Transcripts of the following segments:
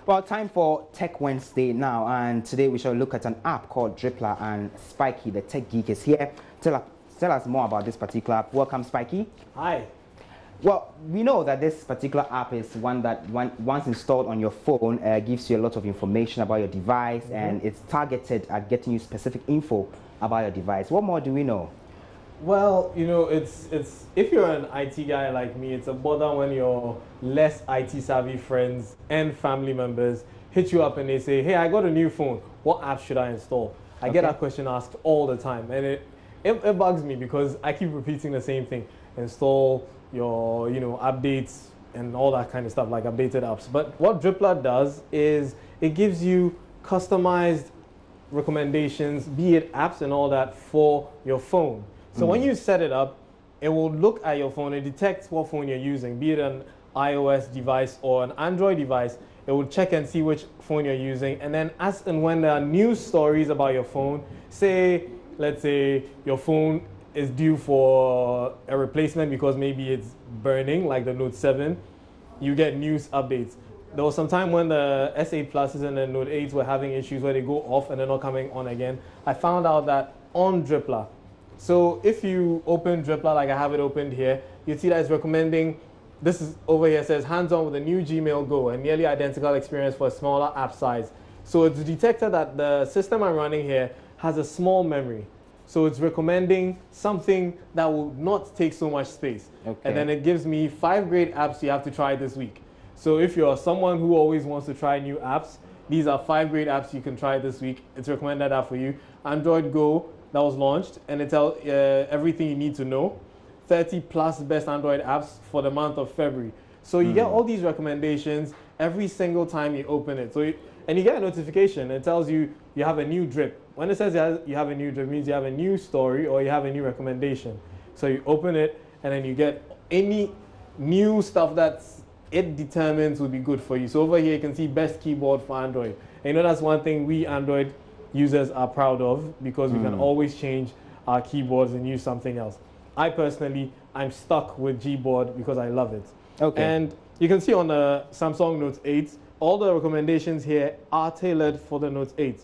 Well, time for Tech Wednesday now, and today we shall look at an app called Drippler, and Spiky, the tech geek, is here. Tell us more about this particular app. Welcome, Spiky. Hi. Well, we know that this particular app is one that, once installed on your phone, gives you a lot of information about your device, and it's targeted at getting you specific info about your device. What more do we know? Well, you know, it's if you're an IT guy like me, it's a bother when your less IT savvy friends and family members hit you up and they say, "Hey, I got a new phone. What app should I install?" I get that question asked all the time, and it bugs me because I keep repeating the same thing. Install your, updates and all that kind of stuff, like updated apps. But what Drippler does is it gives you customized recommendations, be it apps and all that, for your phone. So when you set it up, it will look at your phone, it detects what phone you're using, be it an iOS device or an Android device. It will check and see which phone you're using, and then as and when there are news stories about your phone, let's say your phone is due for a replacement because maybe it's burning, like the Note 7, you get news updates. There was some time when the S8 Pluses and the Note 8s were having issues where they go off and they're not coming on again. I found out that on Drippler. So if you open Drippler, like I have it opened here, you see that it's recommending, this is over here, says hands-on with a new Gmail Go, a nearly identical experience for a smaller app size. So it's detected that the system I'm running here has a small memory. So it's recommending something that will not take so much space. Okay. And then it gives me 5 great apps you have to try this week. So if you're someone who always wants to try new apps, these are 5 great apps you can try this week. It's recommended that for you. Android Go, that was launched, and it tells everything you need to know. 30 plus best Android apps for the month of February. So you get all these recommendations every single time you open it. And you get a notification. It tells you you have a new drip. When it says you have a new drip, it means you have a new story or you have a new recommendation. So you open it, and then you get any new stuff that it determines will be good for you. So over here you can see best keyboard for Android. And that's one thing we Android users are proud of, because we can always change our keyboards and use something else. I personally, I'm stuck with Gboard because I love it. Okay. And you can see on the Samsung Note 8, all the recommendations here are tailored for the Note 8.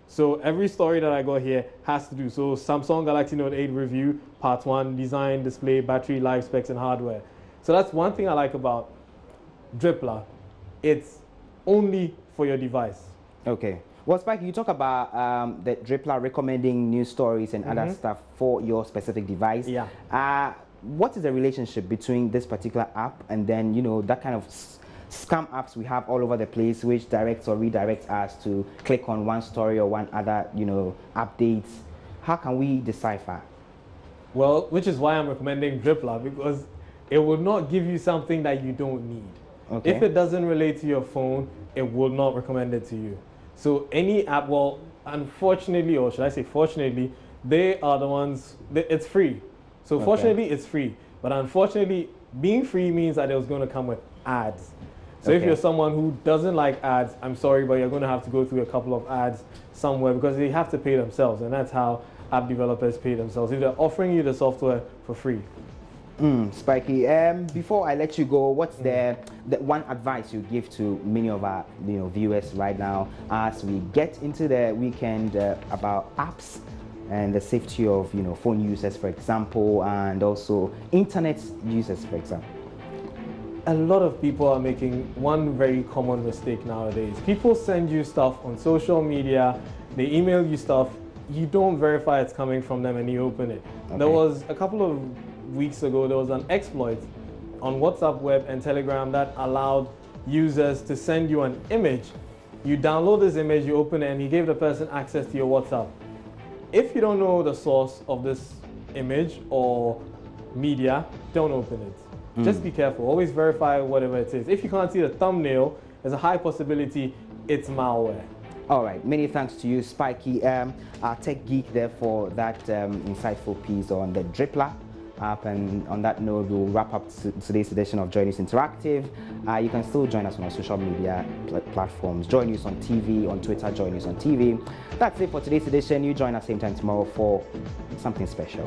So every story that I got here has to do. So Samsung Galaxy Note 8 review, part 1, design, display, battery, life specs, and hardware. So that's one thing I like about Drippler. It's only for your device. Okay. Well, Spike, you talk about the Drippler recommending news stories and other stuff for your specific device. Yeah. What is the relationship between this particular app and then, that kind of scam apps we have all over the place, which directs or redirects us to click on one story or one other, updates? How can we decipher? Well, which is why I'm recommending Drippler, because it will not give you something that you don't need. Okay. If it doesn't relate to your phone, it will not recommend it to you. So any app, well, unfortunately, or should I say fortunately, they are the ones, it's free. So fortunately, it's free. But unfortunately, being free means that it was going to come with ads. So if you're someone who doesn't like ads, I'm sorry, but you're going to have to go through a couple of ads somewhere, because they have to pay themselves. And that's how app developers pay themselves, if they're offering you the software for free. Spiky, before I let you go, what's the one advice you give to many of our viewers right now as we get into the weekend about apps and the safety of phone users, for example, and also internet users, for example? A lot of people are making one very common mistake nowadays. People send you stuff on social media, they email you stuff, you don't verify it's coming from them, and you open it. Okay. There was a couple of weeks ago, there was an exploit on WhatsApp web and Telegram that allowed users to send you an image. You download this image, you open it, and you gave the person access to your WhatsApp. If you don't know the source of this image or media, don't open it. Just be careful. Always verify whatever it is. If you can't see the thumbnail, there's a high possibility it's malware. All right. Many thanks to you, Spiky, our tech geek, there, for that insightful piece on the Drippler app. And on that note, we'll wrap up today's edition of Joy News Interactive. You can still join us on our social media platforms. Joy News on TV, on Twitter, Joy News on TV. That's it for today's edition. You join us same time tomorrow for something special.